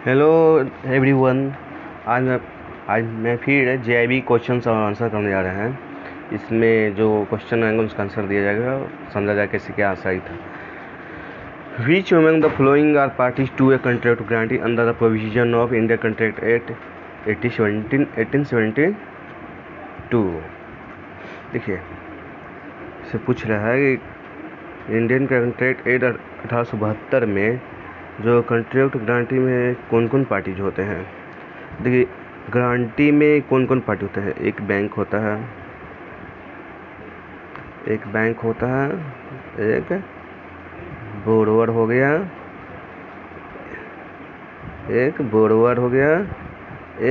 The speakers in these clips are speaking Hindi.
Hello everyone. आज मैं फिर जेआईबी क्वेश्चन और आंसर करने जा रहे हैं। इसमें जो क्वेश्चन आएंगे उसका आंसर दिया जाएगा, समझा जाए कैसे क्या सही था। Which among the following are parties to a contract granted under the provision of India contract act 1872। देखिए, इसे पूछ रहा है कि इंडियन कॉन्ट्रैक्ट एक्ट 1872 में जो कॉन्ट्रैक्ट गारंटी में कौन कौन पार्टीज होते हैं। देखिए, गारंटी में कौन कौन पार्टी होते हैं। एक बैंक होता है, एक बोरोवर हो गया,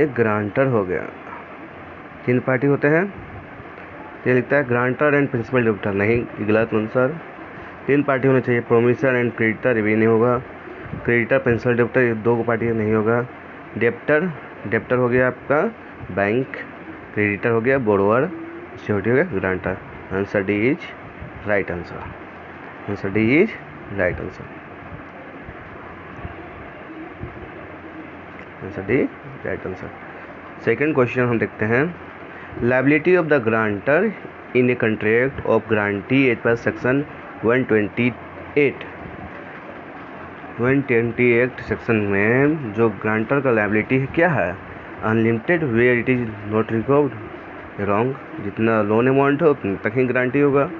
एक ग्रांटर हो गया। 3 पार्टी होते हैं। ये लिखता है ग्रांटर एंड प्रिंसिपल डेप्टर, नहीं, गलत आंसर। 3 पार्टी होनी चाहिए, प्रोमिसर एंड क्रेडिटर, ये भी नहीं होगा। क्रेडिटर प्रिंसिपल डेप्टर, ये 2 पार्टी नहीं होगा। डेप्टर हो गया आपका बैंक, क्रेडिटर हो गया बोरोवर, सिक्योरिटी हो गया grantor. Answer D is right answer. Answer D is right answer. Answer D right answer. Second question हम देखते हैं। Liability of the grantor in a contract of guarantee as per section 128 section में जो ग्रांटर का लायबिलिटी है क्या है? Unlimited where it is not recovered wrong, जितना लोन अमाउंट है उतना तक ही गारंटी होगा।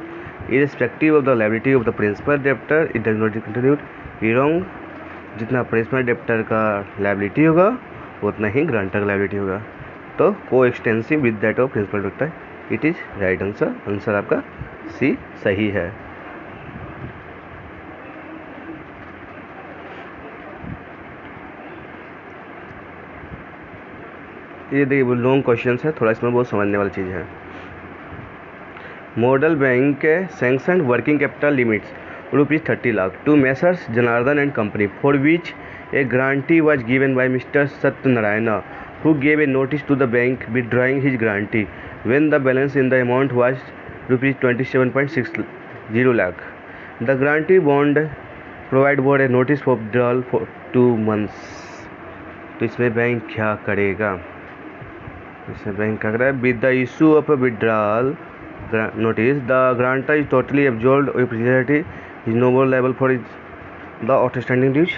Irrespective of the liability of the principal debtor it does not contribute wrong, जितना प्रिंसिपल डेप्टर का लायबिलिटी होगा उतना ही ग्रांटर का लायबिलिटी होगा। तो coextensive with that of principal debtor, it is right answer. Answer आपका सी सही है। ये देखिए लॉन्ग क्वेश्चन है, थोड़ा इसमें बहुत समझने वाली चीज़ है। मॉडल बैंक के sanction working capital limits ₹30 lakh to messrs Janardan and company, for which a guarantee was given by mister Satyanarayan who gave a notice to the bank withdrawing his guarantee when the balance in the amount was ₹27.60 lakh. The guarantee bond provide for a notice for withdrawal for 2 months. तो इसमें बैंक क्या करेगा? With the issue of a withdrawal notice, the guarantor is totally absolved of priority, is no more liable for the outstanding dues.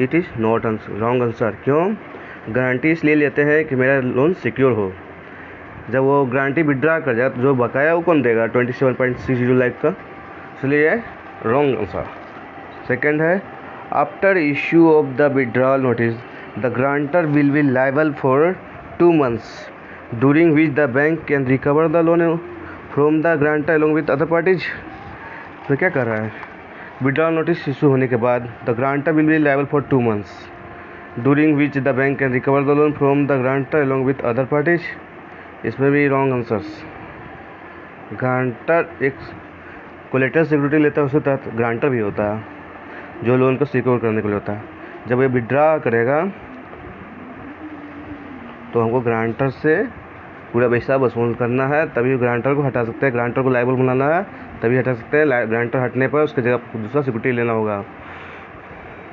It is not wrong answer. क्यों? गारंटी इसलिए लेते हैं कि मेरा लोन सिक्योर हो। जब वो गारंटी विड्रा कर जाए तो जो बकाया वो कौन देगा? 27.60 लाख का, इसलिए रॉन्ग आंसर। सेकंड है, after issue of the withdrawal notice the guarantor will be liable for 2 months during which the bank can recover the loan from the grantor along with other parties. तो क्या कर रहा है? विड्रॉल नोटिस इशू होने के बाद the guarantor will be liable for 2 months during which the bank can recover the loan from the grantor along with other parties. इसमें भी रॉन्ग आंसर्स। ग्रांटर एक कोलेटरल सिक्योरिटी लेता है, उसके तहत ग्रांटर भी होता है जो लोन को सिक्योर करने के लिए होता है। जब ये विड्रा करेगा तो हमको ग्रांटर से पूरा पैसा वसूल करना है, तभी ग्रांटर को हटा सकते हैं। ग्रांटर को लायबल बनाना है तभी हटा सकते हैं। ग्रांटर हटने पर उसकी जगह दूसरा सिक्योरिटी लेना होगा।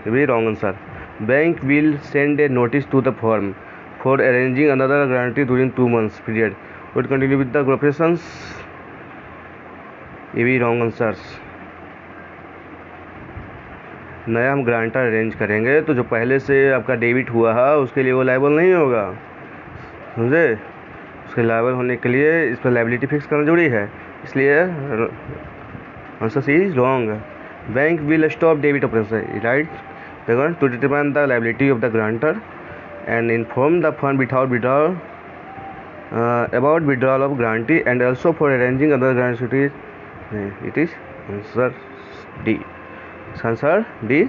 ये भी wrong answer. Bank will send a notice to the firm for arranging another guarantee during 2 months period would continue with the operations. ये भी रॉन्ग आंसर्स। नया हम गारंटर अरेंज करेंगे तो जो पहले से आपका डेबिट हुआ है उसके लिए वो लायबल नहीं होगा, समझे? उसके लायबल होने के लिए इस पर लायबिलिटी फिक्स करना जरूरी है, इसलिए answer C is wrong. Bank will stop debit operation, right, to determine the liability of the grantor and inform the fund without withdrawal about withdrawal of guarantee and also for arranging other guarantees. It is answer D. Answer D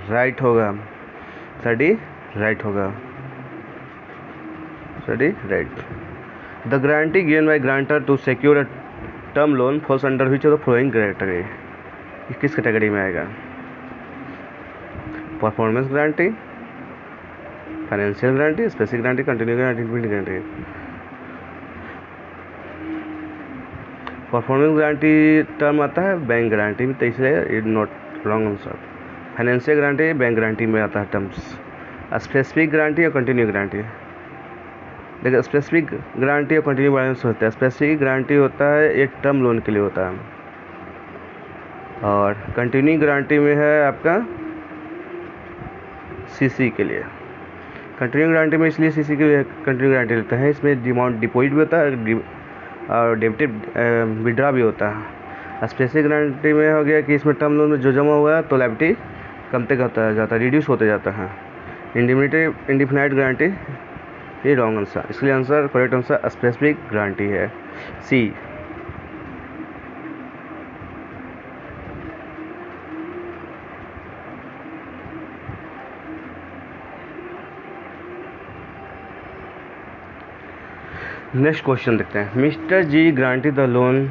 right होगा। आंसर डी राइट होगा। Answer D right. The guarantee given by guarantor to secure a term loan falls under which of the following category? किस कैटेगरी में आएगा? Performance guarantee, financial guarantee, specific guarantee, continue guarantee, independent guarantee. Performance guarantee term आता है बैंक गारंटी में, तो इसलिए it not wrong answer. Financial guarantee bank guarantee में आता है टर्म्स। स्पेसिफिक गारंटी और कंटिन्यू गारंटी। देखिए स्पेसिफिक गारंटी और कंटिन्यू गारंटी होता है। स्पेसिफिक गारंटी होता है एक टर्म लोन के लिए होता है, और कंटिन्यू गारंटी में है आपका सीसी के लिए। कंटिन्यू गारंटी में इसलिए सीसी के लिए कंटिन्यू गारंटी लेते हैं, इसमें डिमांड डिपॉजिट भी होता है और डेबिट विड्रा भी होता है। स्पेसिफिक गारंटी में हो गया कि इसमें टर्म लोन में जो जमा हुआ है तो लायबिलिटी कमते करता जाता है, रिड्यूस होते जाता है। इंडिफिनाइट गारंटी ये रॉन्ग आंसर, इसलिए answer correct answer specific guarantee है, सी। नेक्स्ट क्वेश्चन देखते हैं। Mister G granted the loan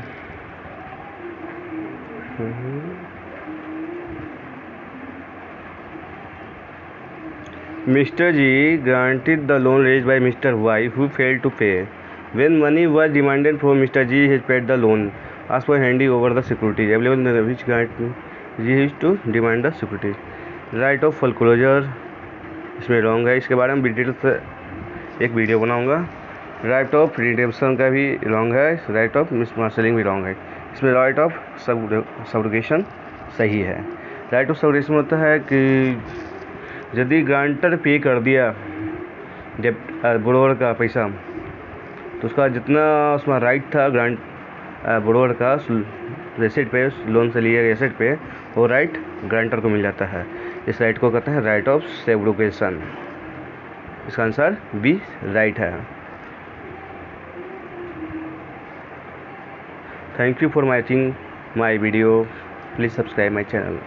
Mr. G granted the loan raised by Mr. Y, who failed to pay. When money was demanded from Mr. G, he paid the loan. As for handing over the security available in which grant G is to demand the security. Right of foreclosure इसमें रॉन्ग है, इसके बारे में डिटेल से एक वीडियो बनाऊंगा। राइट ऑफ रिडेम्पशन का भी रॉन्ग है, राइट ऑफ मिसमार्शलिंग भी रॉन्ग है। इसमें राइट ऑफ सब्रोगेशन सही है। राइट ऑफ सब्रोगेशन होता है कि यदि ग्रांटर पे कर दिया जब बोरोवर का पैसा, तो उसका जितना उसमें राइट था ग्रांट बोरोवर का एसेट पे, लोन से लिए एसेट पे, वो राइट ग्रांटर को मिल जाता है। इस राइट को कहते हैं राइट ऑफ सब्रोगेशन। इसका आंसर बी राइट है। Thank you for watching my video, please subscribe my channel.